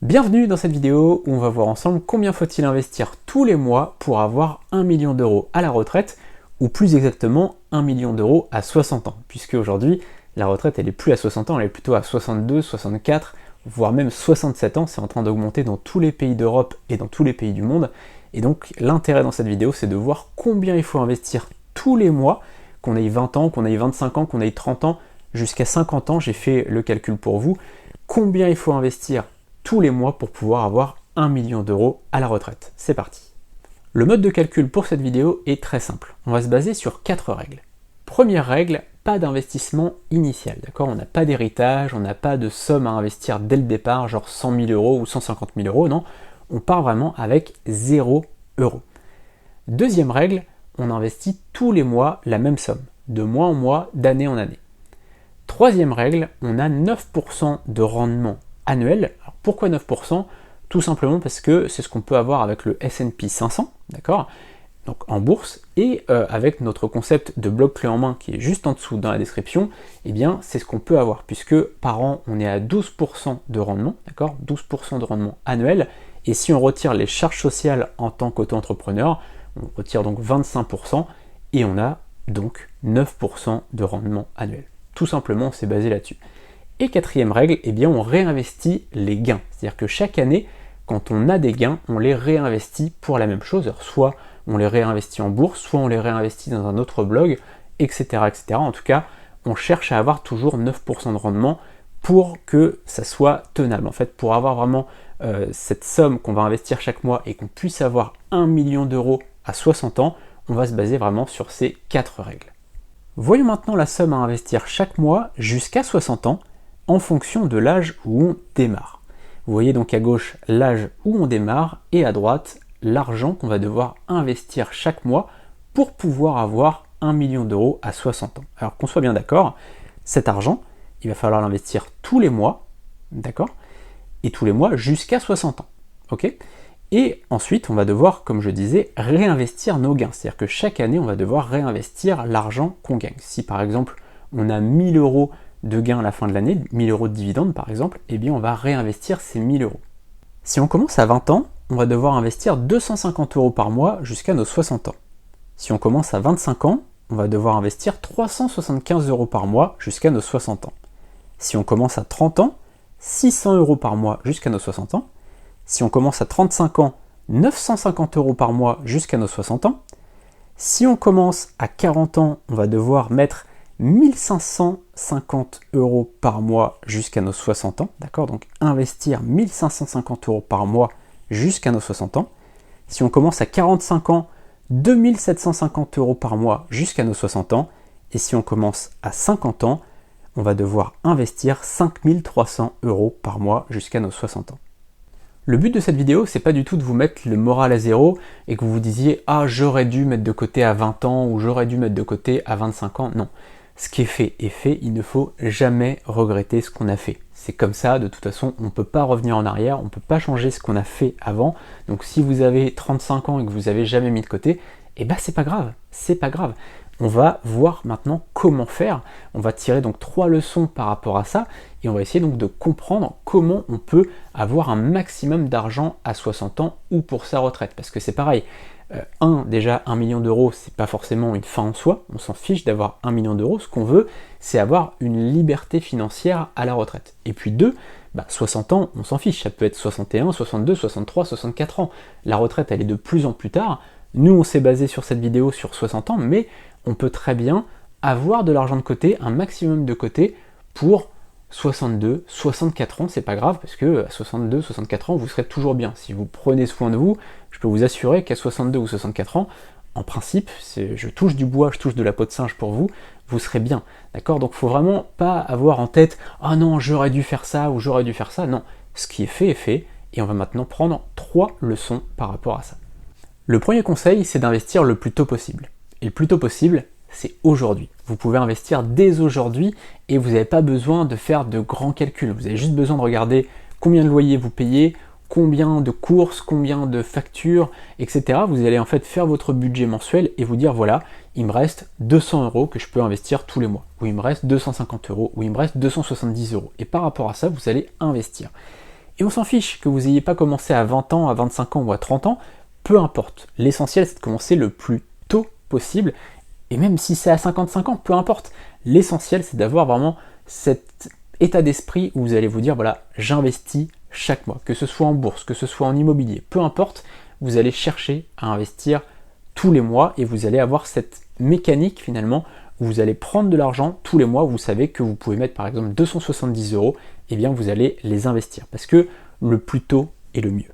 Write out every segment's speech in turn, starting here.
Bienvenue dans cette vidéo où on va voir ensemble combien faut-il investir tous les mois pour avoir 1 million d'euros à la retraite, ou plus exactement 1 million d'euros à 60 ans, puisque aujourd'hui la retraite elle est plus à 60 ans, elle est plutôt à 62, 64, voire même 67 ans, c'est en train d'augmenter dans tous les pays d'Europe et dans tous les pays du monde, et donc l'intérêt dans cette vidéo c'est de voir combien il faut investir tous les mois, qu'on ait 20 ans, qu'on ait 25 ans, qu'on ait 30 ans, jusqu'à 50 ans, j'ai fait le calcul pour vous, combien il faut investir tous les mois pour pouvoir avoir 1 million d'euros à la retraite. C'est parti. Le mode de calcul pour cette vidéo est très simple. On va se baser sur 4 règles. Première règle, pas d'investissement initial, d'accord? On n'a pas d'héritage, on n'a pas de somme à investir dès le départ, genre 100 000 euros ou 150 000 euros, non. On part vraiment avec 0 euros. Deuxième règle, on investit tous les mois la même somme, de mois en mois, d'année en année. Troisième règle, on a 9% de rendement annuel. Alors pourquoi 9%? Tout simplement parce que c'est ce qu'on peut avoir avec le S&P 500, d'accord? Donc en bourse, et avec notre concept de bloc clé en main qui est juste en dessous dans la description, eh bien c'est ce qu'on peut avoir, puisque par an on est à 12% de rendement, d'accord? 12% de rendement annuel, et si on retire les charges sociales en tant qu'auto-entrepreneur, on retire donc 25%, et on a donc 9% de rendement annuel. Tout simplement, on s'est basé là-dessus. Et quatrième règle, eh bien, on réinvestit les gains. C'est-à-dire que chaque année, quand on a des gains, on les réinvestit pour la même chose. Alors, soit on les réinvestit en bourse, soit on les réinvestit dans un autre blog, etc., etc. En tout cas, on cherche à avoir toujours 9% de rendement pour que ça soit tenable. En fait, pour avoir vraiment cette somme qu'on va investir chaque mois et qu'on puisse avoir 1 million d'euros à 60 ans, on va se baser vraiment sur ces 4 règles. Voyons maintenant la somme à investir chaque mois jusqu'à 60 ans en fonction de l'âge où on démarre. Vous voyez donc à gauche l'âge où on démarre et à droite l'argent qu'on va devoir investir chaque mois pour pouvoir avoir 1 million d'euros à 60 ans. Alors qu'on soit bien d'accord, cet argent, il va falloir l'investir tous les mois, d'accord? Et tous les mois jusqu'à 60 ans, ok? Et ensuite, on va devoir, comme je disais, réinvestir nos gains. C'est-à-dire que chaque année, on va devoir réinvestir l'argent qu'on gagne. Si par exemple, on a 1000 euros de gains à la fin de l'année, 1000 euros de dividendes par exemple, eh bien on va réinvestir ces 1000 euros. Si on commence à 20 ans, on va devoir investir 250 euros par mois jusqu'à nos 60 ans. Si on commence à 25 ans, on va devoir investir 375 euros par mois jusqu'à nos 60 ans. Si on commence à 30 ans, 600 euros par mois jusqu'à nos 60 ans. Si on commence à 35 ans, 950 euros par mois jusqu'à nos 60 ans. Si on commence à 40 ans, on va devoir mettre 1550 euros par mois jusqu'à nos 60 ans, d'accord? Donc investir 1550 euros par mois jusqu'à nos 60 ans. Si on commence à 45 ans, 2750 euros par mois jusqu'à nos 60 ans. Et si on commence à 50 ans, on va devoir investir 5300 euros par mois jusqu'à nos 60 ans. Le but de cette vidéo, c'est pas du tout de vous mettre le moral à zéro et que vous vous disiez « Ah, j'aurais dû mettre de côté à 20 ans ou j'aurais dû mettre de côté à 25 ans ». Non, ce qui est fait, il ne faut jamais regretter ce qu'on a fait. C'est comme ça, de toute façon, on ne peut pas revenir en arrière, on ne peut pas changer ce qu'on a fait avant. Donc si vous avez 35 ans et que vous n'avez jamais mis de côté, eh ben c'est pas grave, c'est pas grave. On va voir maintenant comment faire. On va tirer donc 3 leçons par rapport à ça et on va essayer donc de comprendre comment on peut avoir un maximum d'argent à 60 ans ou pour sa retraite. Parce que c'est pareil, déjà 1 million d'euros, c'est pas forcément une fin en soi, on s'en fiche d'avoir 1 million d'euros. Ce qu'on veut, c'est avoir une liberté financière à la retraite. Et puis 2, 60 ans, on s'en fiche, ça peut être 61, 62, 63, 64 ans. La retraite, elle est de plus en plus tard. Nous, on s'est basé sur cette vidéo sur 60 ans, mais on peut très bien avoir de l'argent de côté, un maximum de côté pour 62, 64 ans, c'est pas grave, parce que à 62, 64 ans, vous serez toujours bien. Si vous prenez soin de vous, je peux vous assurer qu'à 62 ou 64 ans, en principe, je touche du bois, je touche de la peau de singe pour vous, vous serez bien. D'accord? Donc il faut vraiment pas avoir en tête « Ah non, j'aurais dû faire ça ou j'aurais dû faire ça ». Non, ce qui est fait, et on va maintenant prendre 3 leçons par rapport à ça. Le premier conseil, c'est d'investir le plus tôt possible. Et le plus tôt possible, c'est aujourd'hui. Vous pouvez investir dès aujourd'hui et vous n'avez pas besoin de faire de grands calculs. Vous avez juste besoin de regarder combien de loyers vous payez, combien de courses, combien de factures, etc. Vous allez en fait faire votre budget mensuel et vous dire voilà, il me reste 200 euros que je peux investir tous les mois, ou il me reste 250 euros, ou il me reste 270 euros. Et par rapport à ça, vous allez investir. Et on s'en fiche que vous n'ayez pas commencé à 20 ans, à 25 ans ou à 30 ans, peu importe. L'essentiel, c'est de commencer le plus tôt possible, et même si c'est à 55 ans, peu importe. L'essentiel, c'est d'avoir vraiment cet état d'esprit où vous allez vous dire, voilà, j'investis chaque mois, que ce soit en bourse, que ce soit en immobilier, peu importe, vous allez chercher à investir tous les mois et vous allez avoir cette mécanique finalement où vous allez prendre de l'argent tous les mois, vous savez que vous pouvez mettre par exemple 270 €, et bien vous allez les investir parce que le plus tôt est le mieux.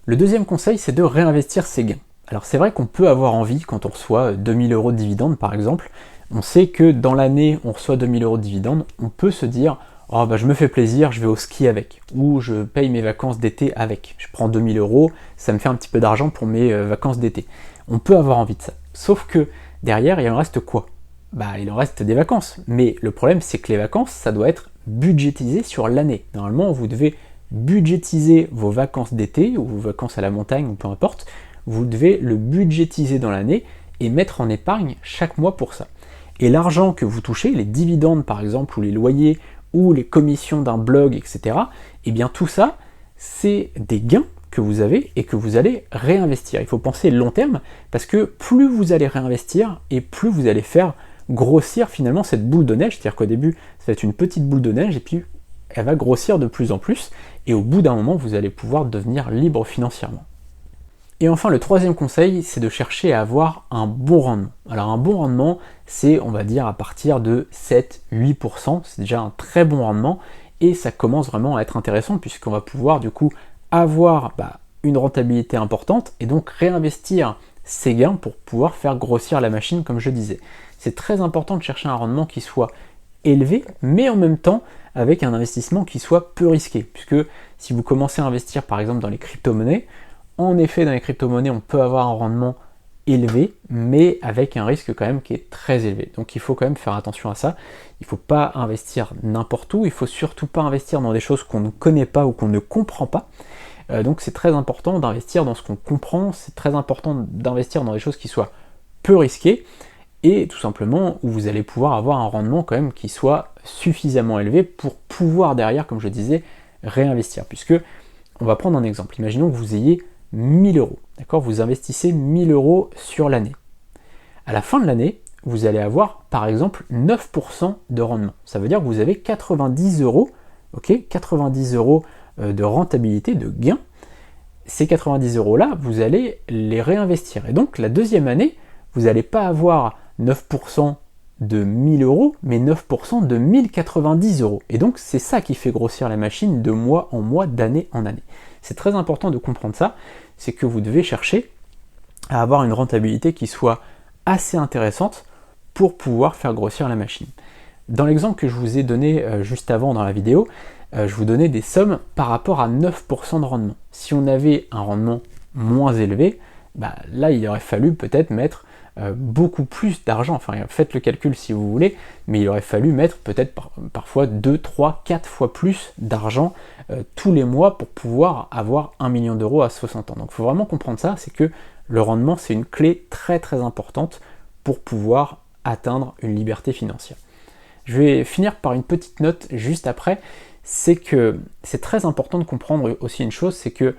Le deuxième conseil, c'est de réinvestir ses gains. Alors c'est vrai qu'on peut avoir envie, quand on reçoit 2000 € de dividendes par exemple, on sait que dans l'année on reçoit 2000 € de dividendes, on peut se dire oh bah je me fais plaisir, je vais au ski avec, ou je paye mes vacances d'été avec. Je prends 2000 €, ça me fait un petit peu d'argent pour mes vacances d'été. On peut avoir envie de ça. Sauf que derrière, il en reste quoi? Bah il en reste des vacances. Mais le problème c'est que les vacances, ça doit être budgétisé sur l'année. Normalement, vous devez budgétiser vos vacances d'été, ou vos vacances à la montagne, ou peu importe. Vous devez le budgétiser dans l'année et mettre en épargne chaque mois pour ça. Et l'argent que vous touchez, les dividendes par exemple, ou les loyers, ou les commissions d'un blog, etc., eh bien tout ça, c'est des gains que vous avez et que vous allez réinvestir. Il faut penser long terme, parce que plus vous allez réinvestir, et plus vous allez faire grossir finalement cette boule de neige, c'est-à-dire qu'au début, ça va être une petite boule de neige, et puis elle va grossir de plus en plus, et au bout d'un moment, vous allez pouvoir devenir libre financièrement. Et enfin, le troisième conseil, c'est de chercher à avoir un bon rendement. Alors un bon rendement, c'est, on va dire, à partir de 7-8%, c'est déjà un très bon rendement, et ça commence vraiment à être intéressant, puisqu'on va pouvoir du coup avoir une rentabilité importante, et donc réinvestir ses gains pour pouvoir faire grossir la machine, comme je disais. C'est très important de chercher un rendement qui soit élevé, mais en même temps avec un investissement qui soit peu risqué, puisque si vous commencez à investir par exemple dans les crypto-monnaies, en effet, dans les crypto-monnaies, on peut avoir un rendement élevé, mais avec un risque quand même qui est très élevé. Donc il faut quand même faire attention à ça. Il ne faut pas investir n'importe où, il ne faut surtout pas investir dans des choses qu'on ne connaît pas ou qu'on ne comprend pas. Donc c'est très important d'investir dans ce qu'on comprend, c'est très important d'investir dans des choses qui soient peu risquées, et tout simplement où vous allez pouvoir avoir un rendement quand même qui soit suffisamment élevé pour pouvoir derrière, comme je disais, réinvestir. Puisque, on va prendre un exemple, imaginons que vous ayez 1000 €, d'accord, vous investissez 1000 € sur l'année. À la fin de l'année, vous allez avoir par exemple 9% de rendement. Ça veut dire que vous avez 90 €, ok, 90 € de rentabilité, de gain. Ces 90 € là, vous allez les réinvestir. Et donc la deuxième année, vous n'allez pas avoir 9% de 1000 €, mais 9% de 1090 €. Et donc c'est ça qui fait grossir la machine de mois en mois, d'année en année. C'est très important de comprendre ça, c'est que vous devez chercher à avoir une rentabilité qui soit assez intéressante pour pouvoir faire grossir la machine. Dans l'exemple que je vous ai donné juste avant dans la vidéo, je vous donnais des sommes par rapport à 9% de rendement. Si on avait un rendement moins élevé, là il aurait fallu peut-être mettre beaucoup plus d'argent, enfin faites le calcul si vous voulez, mais il aurait fallu mettre peut-être parfois 2, 3, 4 fois plus d'argent tous les mois pour pouvoir avoir 1 million d'euros à 60 ans. Donc il faut vraiment comprendre ça, c'est que le rendement c'est une clé très très importante pour pouvoir atteindre une liberté financière. Je vais finir par une petite note juste après, c'est que c'est très important de comprendre aussi une chose, c'est que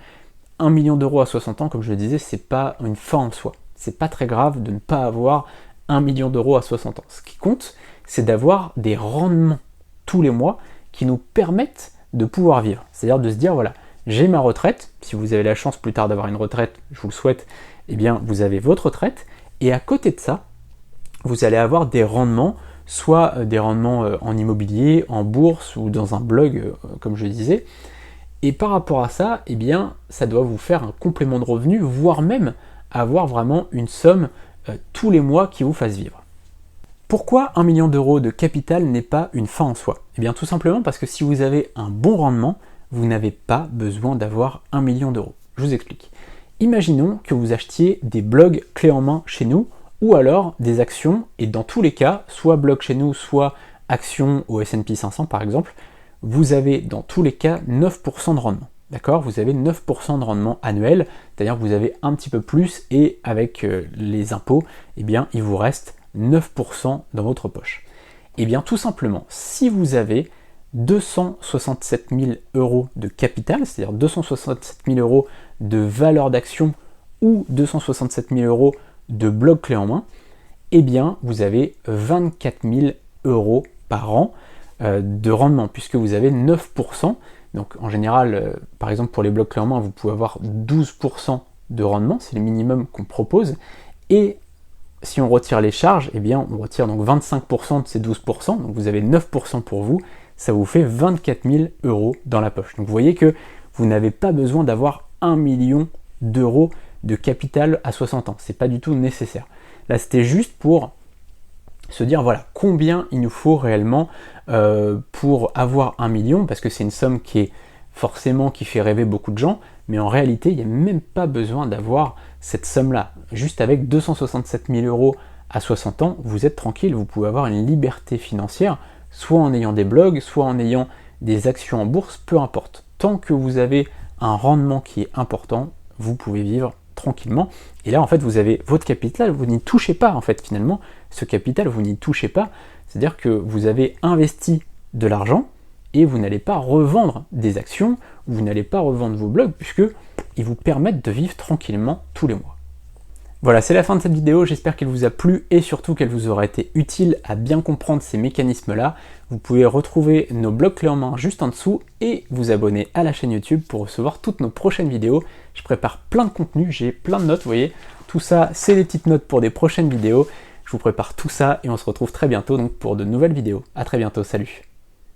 1 million d'euros à 60 ans, comme je le disais, c'est pas une fin en soi. C'est pas très grave de ne pas avoir 1 million d'euros à 60 ans. Ce qui compte, c'est d'avoir des rendements tous les mois qui nous permettent de pouvoir vivre. C'est-à-dire de se dire, voilà, j'ai ma retraite, si vous avez la chance plus tard d'avoir une retraite, je vous le souhaite, eh bien vous avez votre retraite, et à côté de ça, vous allez avoir des rendements, soit des rendements en immobilier, en bourse ou dans un blog, comme je disais. Et par rapport à ça, eh bien, ça doit vous faire un complément de revenu, voire même avoir vraiment une somme tous les mois qui vous fasse vivre. Pourquoi 1 million d'euros de capital n'est pas une fin en soi? Eh bien tout simplement parce que si vous avez un bon rendement, vous n'avez pas besoin d'avoir 1 million d'euros. Je vous explique. Imaginons que vous achetiez des blogs clés en main chez nous, ou alors des actions, et dans tous les cas, soit blog chez nous, soit actions au S&P 500 par exemple, vous avez dans tous les cas 9% de rendement. D'accord? Vous avez 9% de rendement annuel, c'est-à-dire que vous avez un petit peu plus, et avec les impôts, eh bien, il vous reste 9% dans votre poche. Eh bien, tout simplement, si vous avez 267 000 euros de capital, c'est-à-dire 267 000 euros de valeur d'action ou 267 000 euros de blog clé en main, eh bien vous avez 24 000 euros par an de rendement, puisque vous avez 9%. Donc en général, par exemple pour les blogs clés en main, vous pouvez avoir 12% de rendement, c'est le minimum qu'on propose. Et si on retire les charges, eh bien on retire donc 25% de ces 12%, donc vous avez 9% pour vous, ça vous fait 24 000 euros dans la poche. Donc vous voyez que vous n'avez pas besoin d'avoir 1 million d'euros de capital à 60 ans, c'est pas du tout nécessaire. Là c'était juste pour se dire voilà combien il nous faut réellement pour avoir 1 million, parce que c'est une somme qui est forcément qui fait rêver beaucoup de gens, mais en réalité il n'y a même pas besoin d'avoir cette somme-là. Juste avec 267 000 euros à 60 ans, vous êtes tranquille, vous pouvez avoir une liberté financière, soit en ayant des blogs, soit en ayant des actions en bourse, peu importe. Tant que vous avez un rendement qui est important, vous pouvez vivre tranquillement. Et là, en fait, vous avez votre capital, vous n'y touchez pas, en fait, finalement. Ce capital, vous n'y touchez pas. C'est-à-dire que vous avez investi de l'argent et vous n'allez pas revendre des actions, vous n'allez pas revendre vos blogs, puisqu'ils vous permettent de vivre tranquillement tous les mois. Voilà, c'est la fin de cette vidéo, j'espère qu'elle vous a plu et surtout qu'elle vous aura été utile à bien comprendre ces mécanismes-là. Vous pouvez retrouver nos blogs clés en main juste en dessous et vous abonner à la chaîne YouTube pour recevoir toutes nos prochaines vidéos. Je prépare plein de contenus, j'ai plein de notes, vous voyez. Tout ça, c'est des petites notes pour des prochaines vidéos. Je vous prépare tout ça et on se retrouve très bientôt donc pour de nouvelles vidéos. À très bientôt, salut!